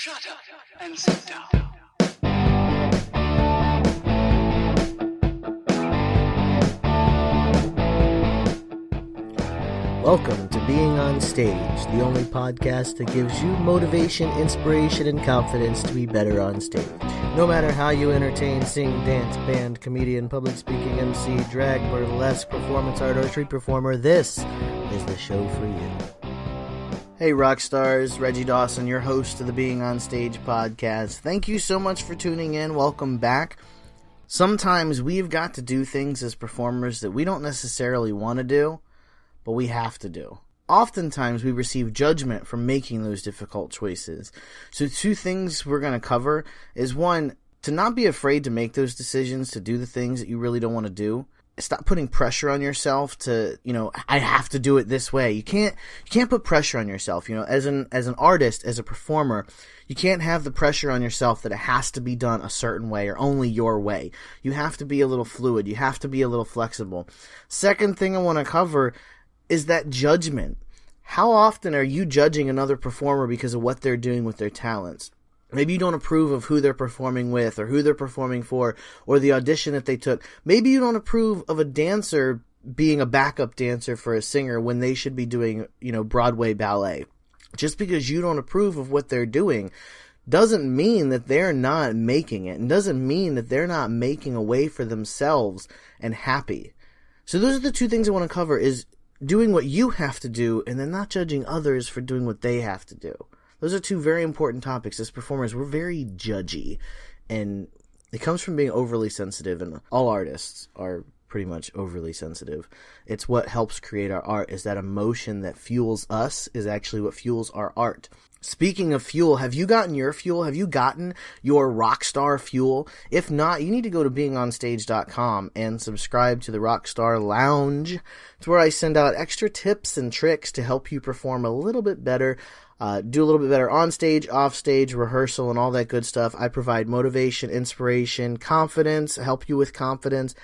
Shut up and sit down. Welcome to Being on Stage, the only podcast that gives you motivation, inspiration, and confidence to be better on stage. No matter how you entertain, sing, dance, band, comedian, public speaking, MC, drag, burlesque, performance art, or street performer, this is the show for you. Hey rock stars, Reggie Dawson, your host of the Being on Stage podcast. Thank you so much for tuning in. Welcome back. Sometimes we've got to do things as performers that we don't necessarily want to do, but we have to do. Oftentimes we receive judgment from making those difficult choices. So two things we're going to cover is one, to not be afraid to make those decisions, to do the things that you really don't want to do. Stop putting pressure on yourself to, I have to do it this way. You can't put pressure on yourself. As an artist, as a performer, you can't have the pressure on yourself that it has to be done a certain way or only your way. You have to be a little fluid. You have to be a little flexible. Second thing I want to cover is that judgment. How often are you judging another performer because of what they're doing with their talents? Maybe you don't approve of who they're performing with or who they're performing for or the audition that they took. Maybe you don't approve of a dancer being a backup dancer for a singer when they should be doing, Broadway ballet. Just because you don't approve of what they're doing doesn't mean that they're not making it, and doesn't mean that they're not making a way for themselves and happy. So those are the two things I want to cover, is doing what you have to do and then not judging others for doing what they have to do. Those are two very important topics. As performers, we're very judgy, and it comes from being overly sensitive, and all artists are pretty much overly sensitive. It's what helps create our art, is that emotion that fuels us is actually what fuels our art. Speaking of fuel, have you gotten your fuel? Have you gotten your rockstar fuel? If not, you need to go to beingonstage.com and subscribe to the Rockstar Lounge. It's where I send out extra tips and tricks to help you perform a little bit better, do a little bit better on stage, off stage, rehearsal, and all that good stuff. I provide motivation, inspiration, confidence, help you with confidence,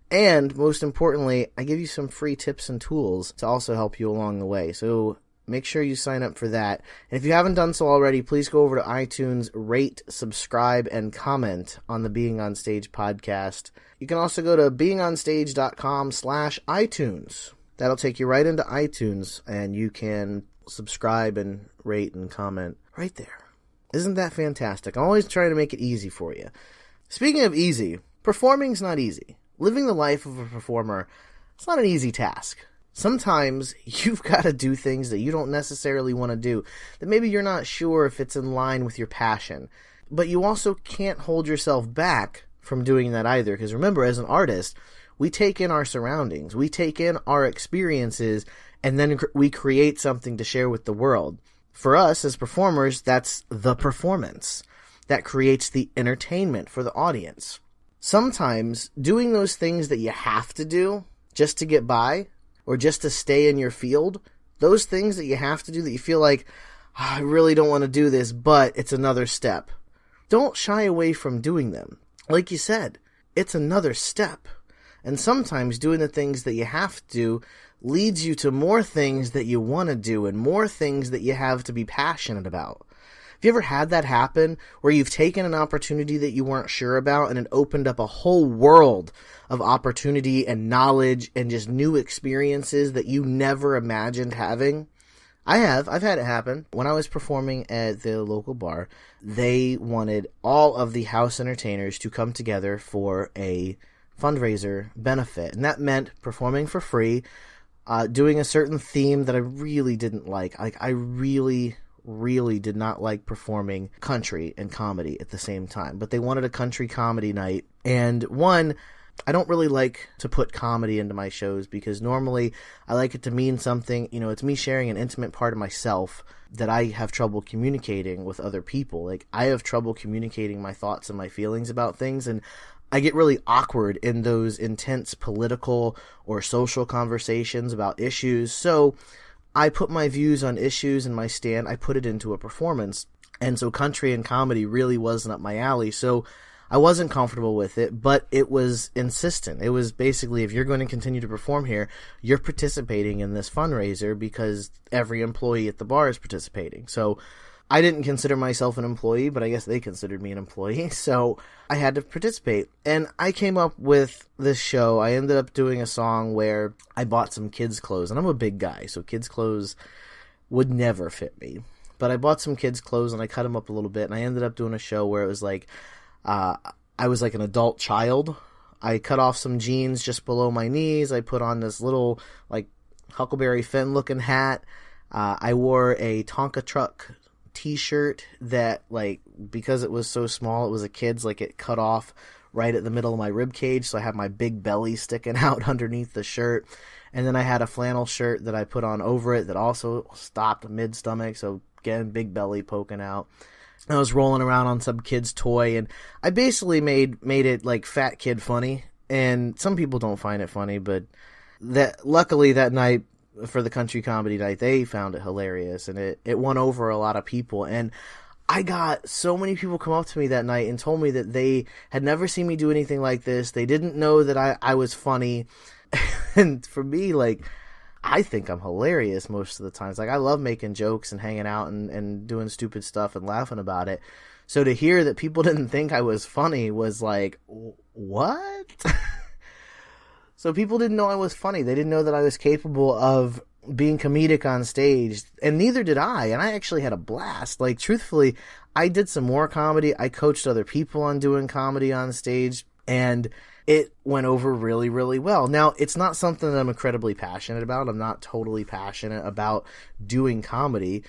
and most importantly, I give you some free tips and tools to also help you along the way. So make sure you sign up for that. And if you haven't done so already, please go over to iTunes, rate, subscribe, and comment on the Being on Stage podcast. You can also go to beingonstage.com/iTunes. That'll take you right into iTunes, and you can subscribe and rate and comment right there. Isn't that fantastic? I'm always trying to make it easy for you. Speaking of easy, performing's not easy. Living the life of a performer, it's not an easy task. Sometimes you've got to do things that you don't necessarily want to do, that maybe you're not sure if it's in line with your passion. But you also can't hold yourself back from doing that either, because remember, as an artist, we take in our surroundings, we take in our experiences, and then we create something to share with the world. For us as performers, that's the performance that creates the entertainment for the audience. Sometimes doing those things that you have to do just to get by, or just to stay in your field, those things that you have to do that you feel like, I really don't want to do this, but it's another step. Don't shy away from doing them. Like you said, it's another step. And sometimes doing the things that you have to do leads you to more things that you want to do and more things that you have to be passionate about. Have you ever had that happen, where you've taken an opportunity that you weren't sure about and it opened up a whole world of opportunity and knowledge and just new experiences that you never imagined having? I've had it happen. When I was performing at the local bar, they wanted all of the house entertainers to come together for a fundraiser benefit, and that meant performing for free, doing a certain theme that I really didn't like. I really did not like performing country and comedy at the same time, but they wanted a country comedy night. And one, I don't really like to put comedy into my shows, because normally I like it to mean something. It's me sharing an intimate part of myself that I have trouble communicating with other people. Like, I have trouble communicating my thoughts and my feelings about things, and I get really awkward in those intense political or social conversations about issues. So I put my views on issues and my stand, I put it into a performance. And so country and comedy really wasn't up my alley. So I wasn't comfortable with it, but it was insistent. It was basically, if you're going to continue to perform here, you're participating in this fundraiser because every employee at the bar is participating. So I didn't consider myself an employee, but I guess they considered me an employee, so I had to participate. And I came up with this show. I ended up doing a song where I bought some kids' clothes, and I'm a big guy, so kids' clothes would never fit me. But I bought some kids' clothes, and I cut them up a little bit, and I ended up doing a show where it was like, I was like an adult child. I cut off some jeans just below my knees. I put on this little, like, Huckleberry Finn-looking hat. I wore a Tonka truck t-shirt that, like, because it was so small, it was a kid's, like, it cut off right at the middle of my rib cage, so I had my big belly sticking out underneath the shirt. And then I had a flannel shirt that I put on over it that also stopped mid-stomach, so again, big belly poking out. I was rolling around on some kid's toy, and I basically made it like fat kid funny. And some people don't find it funny, but luckily that night, for the country comedy night, they found it hilarious, and it won over a lot of people. And I got so many people come up to me that night and told me that they had never seen me do anything like this. They didn't know that I was funny. And for me, like, I think I'm hilarious most of the times. Like, I love making jokes and hanging out and doing stupid stuff and laughing about it. So to hear that people didn't think I was funny was like, what? So people didn't know I was funny. They didn't know that I was capable of being comedic on stage, and neither did I. And I actually had a blast. Like, truthfully, I did some more comedy. I coached other people on doing comedy on stage, and it went over really, really well. Now, it's not something that I'm incredibly passionate about. I'm not totally passionate about doing comedy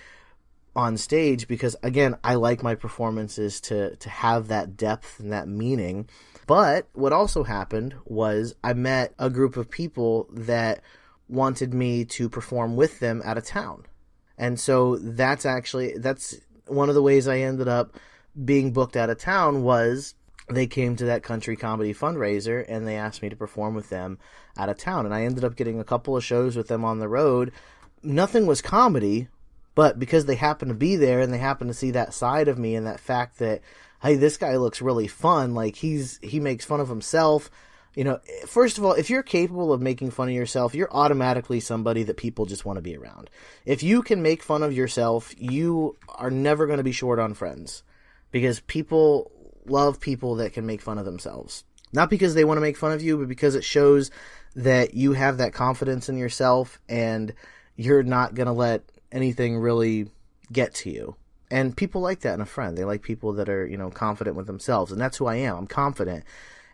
on stage because, again, I like my performances to have that depth and that meaning. But what also happened was I met a group of people that wanted me to perform with them out of town. And so that's one of the ways I ended up being booked out of town was they came to that country comedy fundraiser and they asked me to perform with them out of town. And I ended up getting a couple of shows with them on the road. Nothing was comedy, but because they happened to be there and they happened to see that side of me and that fact that, hey, this guy looks really fun. Like, he makes fun of himself. You know, first of all, if you're capable of making fun of yourself, you're automatically somebody that people just want to be around. If you can make fun of yourself, you are never going to be short on friends because people love people that can make fun of themselves. Not because they want to make fun of you, but because it shows that you have that confidence in yourself and you're not going to let anything really get to you. And people like that in a friend. They like people that are, confident with themselves. And that's who I am. I'm confident.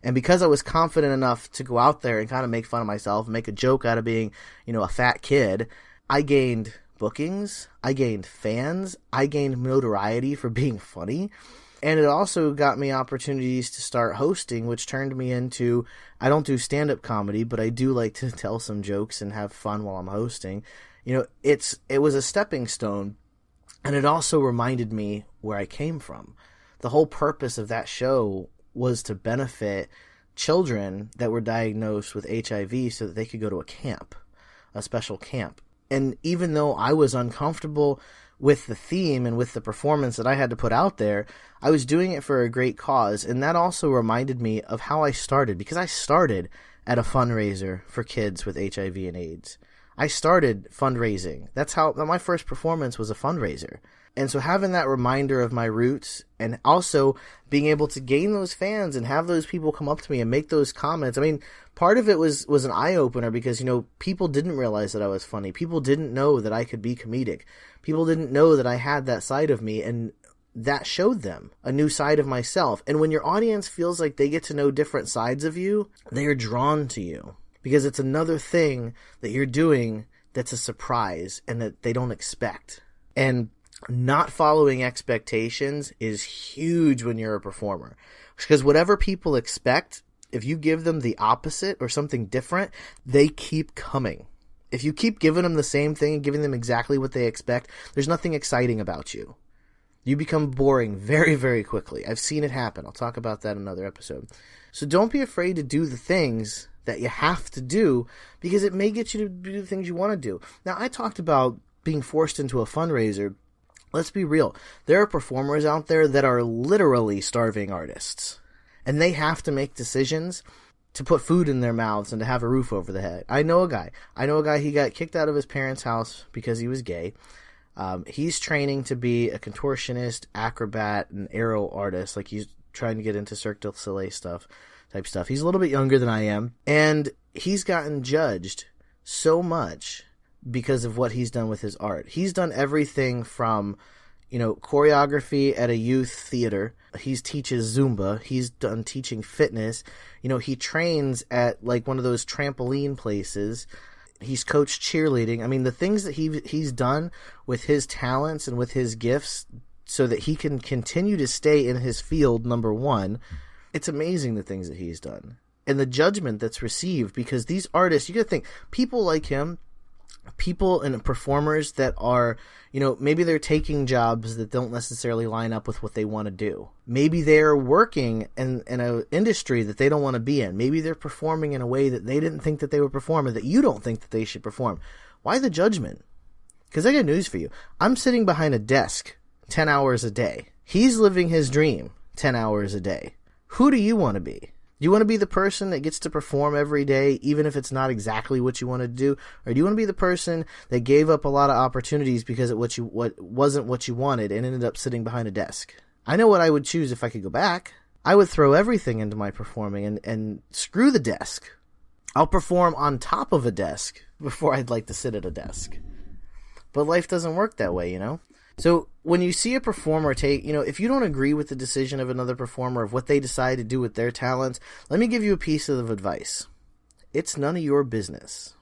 And because I was confident enough to go out there and kind of make fun of myself and make a joke out of being, a fat kid, I gained bookings. I gained fans. I gained notoriety for being funny. And it also got me opportunities to start hosting, which turned me into, I don't do stand-up comedy, but I do like to tell some jokes and have fun while I'm hosting. It was a stepping stone. And it also reminded me where I came from. The whole purpose of that show was to benefit children that were diagnosed with HIV so that they could go to a camp, a special camp. And even though I was uncomfortable with the theme and with the performance that I had to put out there, I was doing it for a great cause. And that also reminded me of how I started, because I started at a fundraiser for kids with HIV and AIDS. I started fundraising. That's how my first performance was, a fundraiser. And so having that reminder of my roots and also being able to gain those fans and have those people come up to me and make those comments. I mean, part of it was an eye-opener because, people didn't realize that I was funny. People didn't know that I could be comedic. People didn't know that I had that side of me, and that showed them a new side of myself. And when your audience feels like they get to know different sides of you, they are drawn to you. Because it's another thing that you're doing that's a surprise and that they don't expect. And not following expectations is huge when you're a performer. Because whatever people expect, if you give them the opposite or something different, they keep coming. If you keep giving them the same thing and giving them exactly what they expect, there's nothing exciting about you. You become boring very, very quickly. I've seen it happen. I'll talk about that in another episode. So don't be afraid to do the things that you have to do, because it may get you to do the things you want to do. Now, I talked about being forced into a fundraiser. Let's be real. There are performers out there that are literally starving artists, and they have to make decisions to put food in their mouths and to have a roof over the head. I know a guy, he got kicked out of his parents' house because he was gay. He's training to be a contortionist, acrobat, and aero artist. Like, he's trying to get into Cirque du Soleil type stuff. He's a little bit younger than I am, and he's gotten judged so much because of what he's done with his art. He's done everything from, choreography at a youth theater. He teaches Zumba. He's done teaching fitness. He trains at like one of those trampoline places. He's coached cheerleading. I mean, the things that he's done with his talents and with his gifts so that he can continue to stay in his field, number one, it's amazing the things that he's done. And the judgment that's received, because these artists, you got to think, people like him, people and performers that are, maybe they're taking jobs that don't necessarily line up with what they want to do. Maybe they're working in an industry that they don't want to be in. Maybe they're performing in a way that they didn't think that they would perform, or that you don't think that they should perform. Why the judgment? Because I got news for you. I'm sitting behind a desk 10 hours a day. He's living his dream 10 hours a day. Who do you want to be? Do you want to be the person that gets to perform every day, even if it's not exactly what you want to do? Or do you want to be the person that gave up a lot of opportunities because it wasn't what you wanted and ended up sitting behind a desk? I know what I would choose if I could go back. I would throw everything into my performing and screw the desk. I'll perform on top of a desk before I'd like to sit at a desk. But life doesn't work that way, So when you see a performer if you don't agree with the decision of another performer, of what they decide to do with their talents, let me give you a piece of advice. It's none of your business.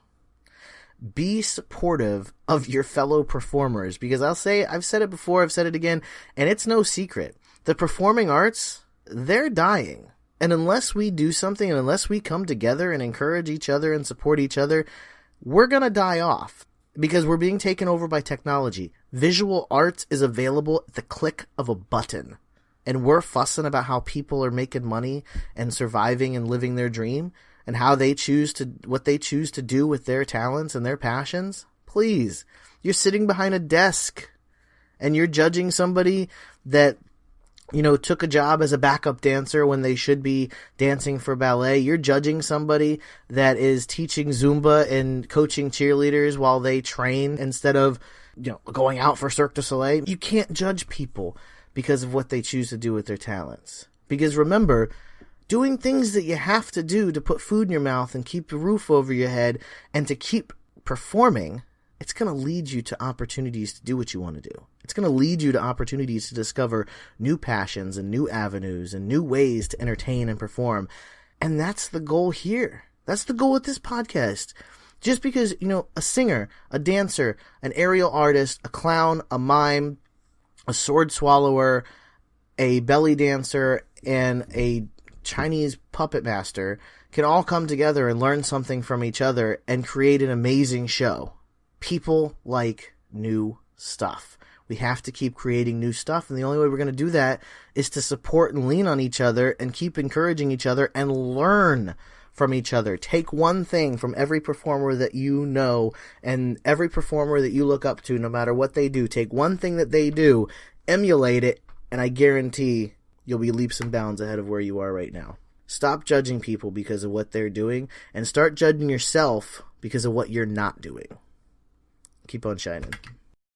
Be supportive of your fellow performers, because I've said it before, I've said it again, and it's no secret. The performing arts, they're dying. And unless we do something, and unless we come together and encourage each other and support each other, we're going to die off. Because we're being taken over by technology. Visual arts is available at the click of a button. And we're fussing about how people are making money and surviving and living their dream, and how what they choose to do with their talents and their passions. Please, you're sitting behind a desk and you're judging somebody that took a job as a backup dancer when they should be dancing for ballet. You're judging somebody that is teaching Zumba and coaching cheerleaders while they train instead of, going out for Cirque du Soleil. You can't judge people because of what they choose to do with their talents. Because remember, doing things that you have to do to put food in your mouth and keep the roof over your head and to keep performing, it's going to lead you to opportunities to do what you want to do. It's going to lead you to opportunities to discover new passions and new avenues and new ways to entertain and perform. And that's the goal here. That's the goal with this podcast. Just because, a singer, a dancer, an aerial artist, a clown, a mime, a sword swallower, a belly dancer, and a Chinese puppet master can all come together and learn something from each other and create an amazing show. People like new stuff. We have to keep creating new stuff, and the only way we're going to do that is to support and lean on each other and keep encouraging each other and learn from each other. Take one thing from every performer that you know and every performer that you look up to, no matter what they do. Take one thing that they do, emulate it, and I guarantee you'll be leaps and bounds ahead of where you are right now. Stop judging people because of what they're doing, and start judging yourself because of what you're not doing. Keep on shining.